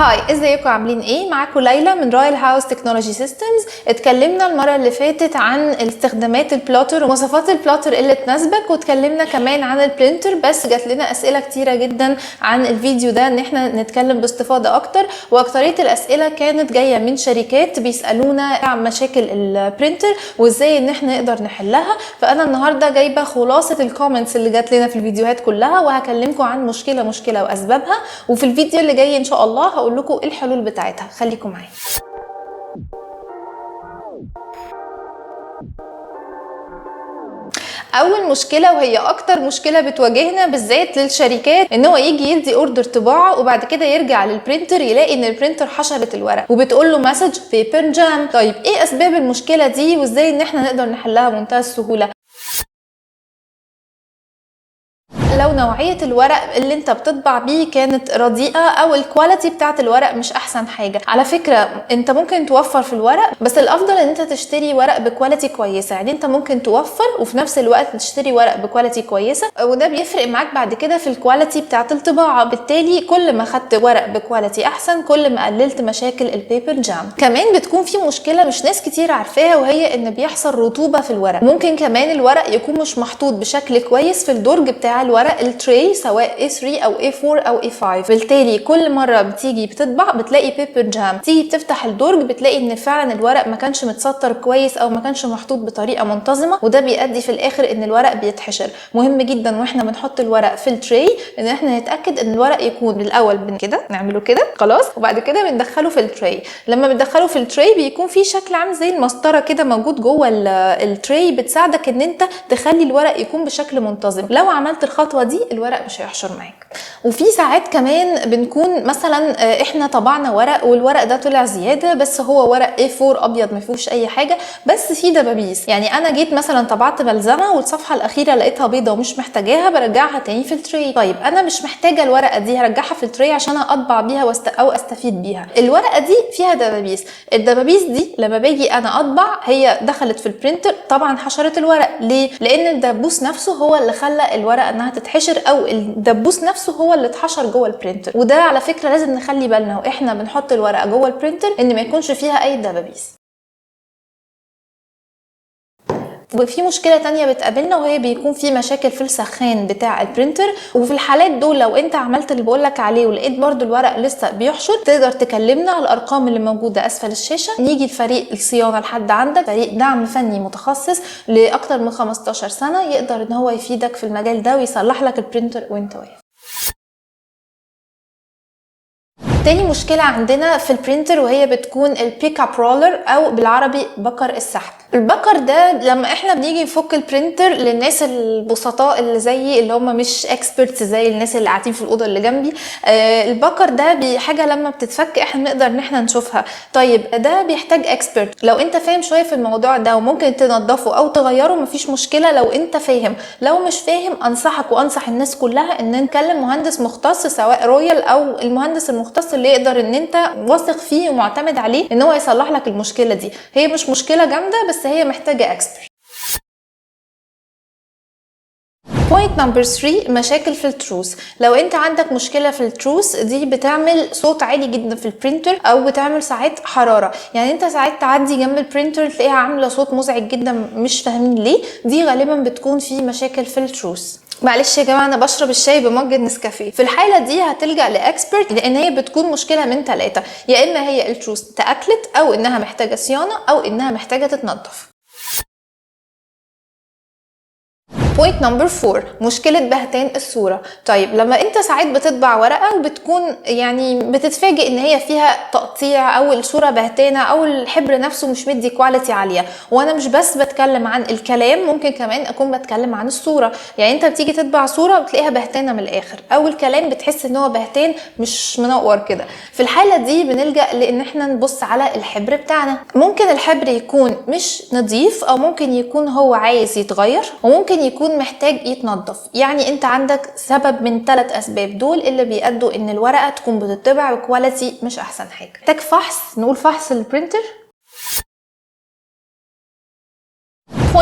هاي، ازيكم؟ عاملين ايه؟ معاكم ليلى من رويال هاوس تكنولوجي سيستمز. اتكلمنا المره اللي فاتت عن استخدامات البلوتر ومواصفات البلوتر اللي تناسبك، واتكلمنا كمان عن البرينتر، بس جات لنا اسئله كتيره جدا عن الفيديو ده ان احنا نتكلم باستفاضه اكتر، واكتريه الاسئله كانت جايه من شركات بيسالونا عن مشاكل البرينتر وازاي ان احنا نقدر نحلها. فانا النهارده جايبه خلاصه الكومنتس اللي جات لنا في الفيديوهات كلها، وهكلمكم عن مشكله واسبابها، وفي الفيديو اللي جاي ان شاء الله هقول لكم ايه الحلول بتاعتها. خليكم معايا. اول مشكله، وهي اكتر مشكله بتواجهنا بالذات للشركات، ان هو يجي يدي اوردر طباعه وبعد كده يرجع للبرينتر يلاقي ان البرينتر حشرت الورق وبتقول له مسج بيبر جام. طيب ايه اسباب المشكله دي وازاي ان احنا نقدر نحلها بمنتهى السهوله؟ لو نوعية الورق اللي انت بتطبع بيه كانت رديئة او الكواليتي بتاعت الورق مش احسن حاجة، على فكرة انت ممكن توفر في الورق، بس الافضل ان انت تشتري ورق بكواليتي كويسة. يعني انت ممكن توفر وفي نفس الوقت تشتري ورق بكواليتي كويسة، وده بيفرق معاك بعد كده في الكواليتي بتاعت الطباعة. بالتالي كل ما خدت ورق بكواليتي احسن كل ما قللت مشاكل البيبر جام. كمان بتكون في مشكلة مش ناس كتير عارفاها، وهي ان بيحصل رطوبة في الورق. ممكن كمان الورق يكون مش محطوط بشكل كويس في الدرج بتاع الورق التري، سواء A3 او A4 او A5. بالتالي كل مره بتيجي بتطبع بتلاقي بيبر جام، تيجي بتفتح الدرج بتلاقي ان فعلا الورق ما كانش متسطر كويس او ما كانش محطوط بطريقه منتظمه، وده بيؤدي في الاخر ان الورق بيتحشر. مهم جدا واحنا بنحط الورق في التري ان احنا نتاكد ان الورق يكون بالاول كده، نعمله كده خلاص، وبعد كده بندخله في التري. لما بندخله في التري بيكون في شكل عامل زي المسطره كده موجود جوه التري، بتساعدك ان انت تخلي الورق يكون بشكل منتظم. لو عملت الخطوه دي الورق مش هيحشر معاك. وفي ساعات كمان بنكون مثلا احنا طبعنا ورق والورق ده طلع زياده، بس هو ورق A4 ابيض ما فيهوش اي حاجه، بس فيه دبابيس. يعني انا جيت مثلا طبعت ملزمه والصفحه الاخيره لقيتها بيضه ومش محتاجاها، برجعها تاني في التري. طيب انا مش محتاجه الورقه دي، هرجعها في التري عشان اطبع بيها او استفيد بيها. الورقه دي فيها دبابيس، الدبابيس دي لما باجي انا اطبع هي دخلت في البرينتر، طبعا حشرت الورق. ليه؟ لان الدبوس نفسه هو اللي خلى الورقه انها تتحشر، او الدبوس نفسه هو اللي اتحشر جوه البرينتر. وده على فكره لازم نخلي بالنا واحنا بنحط الورقه جوه البرينتر ان ما يكونش فيها اي دبابيس. وفي مشكله تانية بتقابلنا، وهي بيكون في مشاكل في السخان بتاع البرينتر. وفي الحالات دول لو انت عملت اللي بقولك عليه ولقيت برضو الورق لسه بيحشر، تقدر تكلمنا على الارقام اللي موجوده اسفل الشاشه، نيجي لفريق الصيانه لحد عندك، فريق دعم فني متخصص لاكتر من 15 سنه يقدر ان هو يفيدك في المجال ده ويصلح لك البرينتر وانت واقف. تاني مشكلة عندنا في البرينتر وهي بتكون البيك اب رولر، او بالعربي بكر السحب. البكر ده لما احنا بنيجي نفك البرينتر للناس البسطاء اللي زيي اللي هم مش اكسبرتس زي الناس اللي قاعدين في الاوضه اللي جنبي، البكر ده حاجه لما بتتفك احنا بنقدر ان احنا نشوفها. طيب ده بيحتاج اكسبرت. لو انت فاهم شويه في الموضوع ده وممكن تنظفه او تغيره مفيش مشكله لو انت فاهم. لو مش فاهم انصحك وانصح الناس كلها ان نكلم مهندس مختص، سواء رويال او المهندس المختص اللي يقدر ان انت واثق فيه ومعتمد عليه ان هو يصلح لك المشكله دي. هي مش مشكله جامده بس هي محتاجه اكسبرت. بوينت نمبر 3، مشاكل في التروس. لو انت عندك مشكله في التروس دي بتعمل صوت عالي جدا في البرينتر، او بتعمل ساعات حراره. يعني انت ساعات تعدي جنب البرينتر تلاقيها عامله صوت مزعج جدا مش فاهمين ليه، دي غالبا بتكون في مشاكل في التروس. معلش يا جماعه انا بشرب الشاي بمج نسكافيه. في الحاله دي هتلجا لاكسبرت، لان هي بتكون مشكله من 3، يا اما هي التروس تاكلت، او انها محتاجه صيانه، او انها محتاجه تتنظف. بوينت نمبر 4، مشكلة بهتان الصورة. طيب لما انت ساعات بتطبع ورقة وبتكون يعني بتتفاجئ ان هي فيها تقطيع، او الصورة بهتانة، او الحبر نفسه مش مدي كواليتي عالية. وانا مش بس بتكلم عن الكلام، ممكن كمان اكون بتكلم عن الصورة. يعني انت بتيجي تطبع صورة بتلاقيها بهتانة من الاخر، او الكلام بتحس ان هو بهتان مش منور كده. في الحالة دي بنلجأ لان احنا نبص على الحبر بتاعنا. ممكن الحبر يكون مش نظيف، او ممكن يكون هو عايز يتغير، وممكن يكون محتاج يتنظف. يعني انت عندك سبب من 3 اسباب دول اللي بيأدوا ان الورقه تكون بتطبع بكواليتي مش احسن حاجه. محتاج فحص، نقول فحص البرينتر.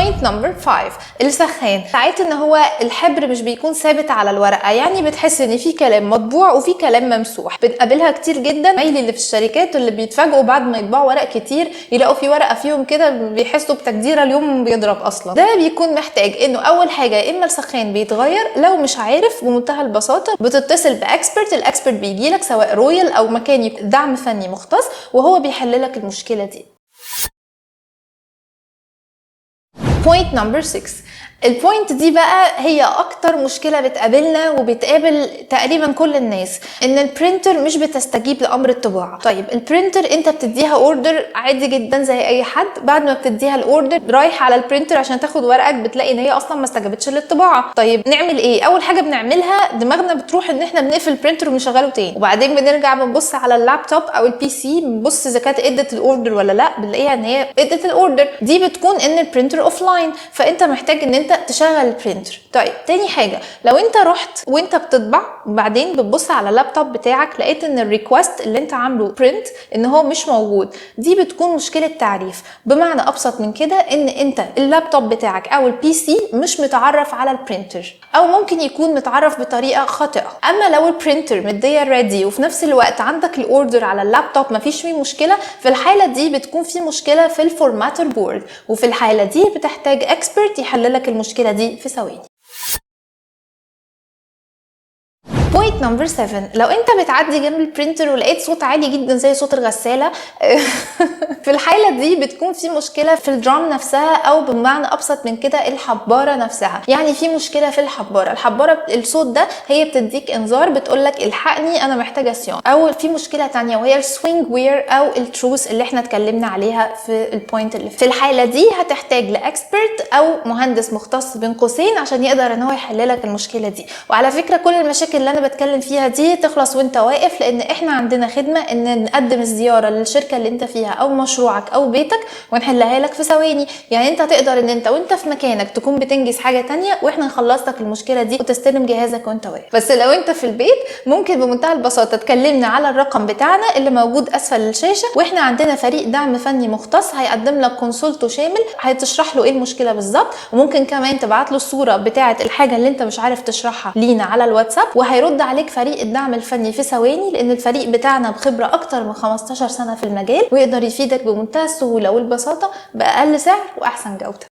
بوينت نمبر 5، السخان. ساعات ان هو الحبر مش بيكون ثابت على الورقه، يعني بتحس ان في كلام مطبوع وفي كلام ممسوح. بتقابلها كتير جدا زمايلي اللي في الشركات اللي بيتفاجئوا بعد ما يطبعوا ورق كتير يلاقوا في ورقه فيهم كده بيحسوا بتجديره اليوم بيضرب اصلا. ده بيكون محتاج انه اول حاجه يا اما السخان بيتغير، لو مش عارف بمنتهى البساطه بتتصل باكسبرت. الاكسبرت بيجي لك سواء رويال او مكان دعم فني مختص وهو بيحل لك المشكله دي. بوينت نمبر 6، البوينت دي بقى هي اكتر مشكله بتقابلنا وبتقابل تقريبا كل الناس، ان البرينتر مش بتستجيب لامر الطباعه. طيب البرينتر انت بتديها اوردر عادي جدا زي اي حد، بعد ما بتديها الاوردر رايح على البرينتر عشان تاخد ورقك بتلاقي ان هي اصلا ما استجابتش للطباعه. طيب نعمل ايه؟ اول حاجه بنعملها دماغنا بتروح ان احنا بنقفل البرينتر ونشغله تاني، وبعدين بنرجع بنبص على اللابتوب او البي سي بنبص اذا كانت ادت الاوردر ولا لا، بنلاقيها ان هي ادت الاوردر. دي بتكون ان البرينتر اوف لاين، فانت محتاج ان انت تشغل البرينتر. طيب تاني حاجه، لو انت رحت وانت بتطبع وبعدين بتبص على اللابتوب بتاعك لقيت ان الريكوست اللي انت عامله برنت ان هو مش موجود، دي بتكون مشكله تعريف. بمعنى ابسط من كده ان انت اللابتوب بتاعك او البي سي مش متعرف على البرينتر، او ممكن يكون متعرف بطريقه خاطئه. اما لو البرينتر مديه ريدي وفي نفس الوقت عندك الاوردر على اللابتوب مفيش فيه مشكله، في الحاله دي بتكون في مشكله في الفورماتر بورد، وفي الحاله دي بتحتاج اكسبرت يحل لك المشكله دي في ثواني. بوينت نمبر 7، لو انت بتعدي جنب البرينتر ولقيت صوت عالي جدا زي صوت الغساله في الحاله دي بتكون في مشكله في الدرام نفسها، او بمعنى ابسط من كده الحباره نفسها. يعني في مشكله في الحباره الصوت ده هي بتديك انذار بتقولك الحقني انا محتاجه صيانه. او في مشكله تانية وهي السوينج وير او التروس اللي احنا اتكلمنا عليها في البوينت اللي في الحاله دي هتحتاج لاكسبرت او مهندس مختص بين قوسين عشان يقدر ان هو يحل لك المشكله دي. وعلى فكره كل المشاكل اللي انا بتكلم فيها دي تخلص وانت واقف، لان احنا عندنا خدمه ان نقدم الزياره للشركه اللي انت فيها او مشروعك او بيتك ونحلها لك في ثواني. يعني انت تقدر ان انت وانت في مكانك تكون بتنجز حاجه تانية واحنا نخلص لك المشكله دي وتستلم جهازك وانت واقف. بس لو انت في البيت ممكن بمنتهى البساطه تكلمنا على الرقم بتاعنا اللي موجود اسفل الشاشه، واحنا عندنا فريق دعم فني مختص هيقدم لك كونسولتو شامل هتشرح له ايه المشكله بالظبط. وممكن كمان تبعت له الصوره بتاعه الحاجه اللي انت مش عارف تشرحها لينا على الواتساب، وهيرد عليك فريق الدعم الفني في ثواني، لان الفريق بتاعنا بخبره اكتر من 15 سنه في المجال ويقدر يفيدك بمنتهى السهوله والبساطه باقل سعر واحسن جوده.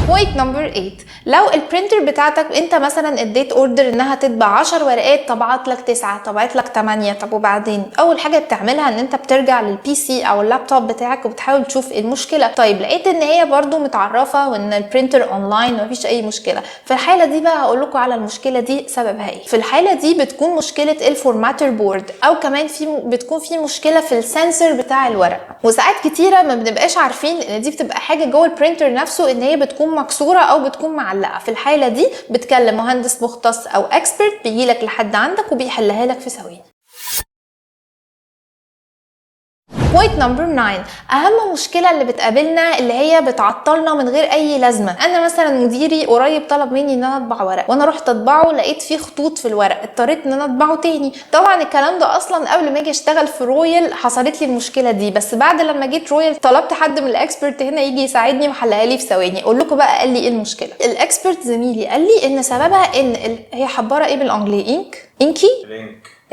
بوينت نمبر 8، لو البرينتر بتاعتك انت مثلا اديت اوردر انها تطبع 10 ورقات طبعت لك 9 طبعت لك 8، طب وبعدين اول حاجه بتعملها ان انت بترجع للبي سي او اللابتوب بتاعك وبتحاول تشوف ايه المشكله. طيب لقيت ان هي برده متعرفه وان البرينتر اونلاين ومفيش اي مشكله، في الحاله دي بقى هقول لكم على المشكله دي سببها ايه. في الحاله دي بتكون مشكله الفورماتر بورد، او كمان بتكون في مشكله في السنسور بتاع الورق. وساعات كتيره ما بنبقاش عارفين ان دي بتبقى حاجه جوه البرينتر نفسه ان هي بتكون مكسوره او بتكون معلقه. في الحاله دي بتكلم مهندس مختص او اكسبرت بيجي لك لحد عندك وبيحلها لك في ثواني. بوينت نمبر 9، اهم مشكله اللي بتقابلنا اللي هي بتعطلنا من غير اي لازمه. انا مثلا مديري قريب طلب مني ان انا اطبع ورق، وانا رحت اطبعه لقيت فيه خطوط في الورق، اضطريت ان انا اطبعه تاني. طبعا الكلام ده اصلا قبل ما اجي اشتغل في رويال حصلت لي المشكله دي، بس بعد لما جيت رويال طلبت حد من الاكسبرت هنا يجي يساعدني وحلها لي في ثواني. اقول لكم بقى قال لي ايه المشكله. الاكسبرت زميلي قال لي ان سببها ان هي حباره ايه بالانجلي، انكي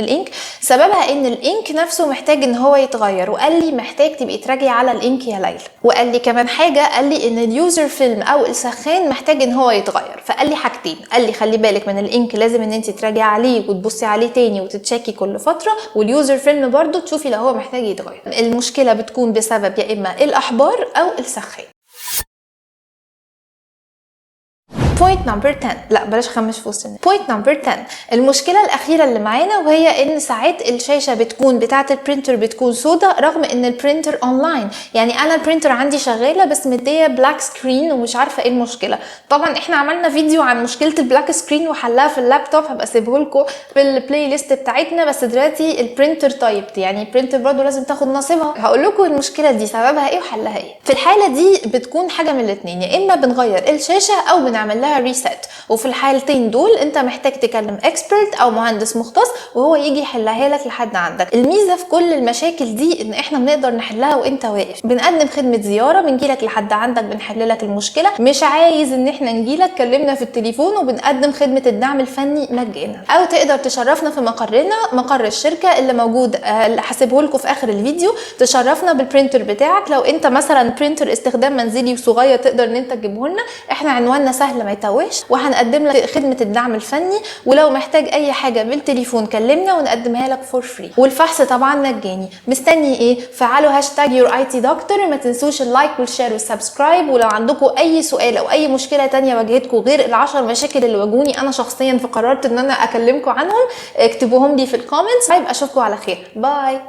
الانك. سببها ان الانك نفسه محتاج ان هو يتغير، وقال لي محتاج تبقي تراجعي على الانك يا ليلى. وقال لي كمان حاجه، قال لي ان اليوزر فيلم او السخان محتاج ان هو يتغير. فقال لي حاجتين، قال لي خلي بالك من الانك لازم ان انت تراجعي عليه وتبصي عليه تاني وتتشيكي كل فتره، واليوزر فيلم برده تشوفي لو هو محتاج يتغير. المشكله بتكون بسبب يا اما الاحبار او السخان. بوينت نمبر 10، لا بلاش خمش في وسط. بوينت نمبر 10، المشكله الاخيره اللي معانا وهي ان ساعات الشاشه بتكون بتاعه البرينتر بتكون سودا رغم ان البرينتر اونلاين. يعني انا البرينتر عندي شغاله بس مديه بلاك سكرين ومش عارفه ايه المشكله. طبعا احنا عملنا فيديو عن مشكله البلاك سكرين وحلها في اللابتوب، هبقى اسيبه لكم في البلاي ليست بتاعتنا. بس دلوقتي البرينتر تايبت، يعني البرينتر برضو لازم تاخد نصيبها. هقول لكم المشكله دي سببها ايه وحلها ايه. في الحاله دي بتكون حاجه من الاثنين، يا اما بنغير الشاشه او بنعمل لها لها ريسيت. وفي الحالتين دول انت محتاج تكلم اكسبرت او مهندس مختص وهو يجي يحلها لك لحد عندك. الميزه في كل المشاكل دي ان احنا بنقدر نحلها وانت واقف. بنقدم خدمه زياره، بنجيلك لحد عندك بنحل لك المشكله. مش عايز ان احنا نجيلك، كلمنا في التليفون وبنقدم خدمه الدعم الفني مجانا. او تقدر تشرفنا في مقرنا، مقر الشركه اللي موجود هسيبه لكم في اخر الفيديو. تشرفنا بالبرينتر بتاعك، لو انت مثلا برينتر استخدام منزلي وصغير تقدر ان انت تجيبه لنا. احنا عنواننا سهل ما يتوهش، وهنقدم لك خدمه الدعم الفني. ولو محتاج اي حاجه بالتليفون كلمنا ونقدمها لك فور فري. والفحص طبعا مجاني. مستني ايه؟ فعلوا هاشتاج يور اي تي دكتور. ما تنسوش اللايك والشير والسبسكرايب. ولو عندكم اي سؤال او اي مشكله تانية واجهتكم غير ال10 مشاكل اللي واجهوني انا شخصيا فقررت ان انا اكلمكم عنهم، اكتبوهم لي في الكومنتس. طيب اشوفكم على خير، باي.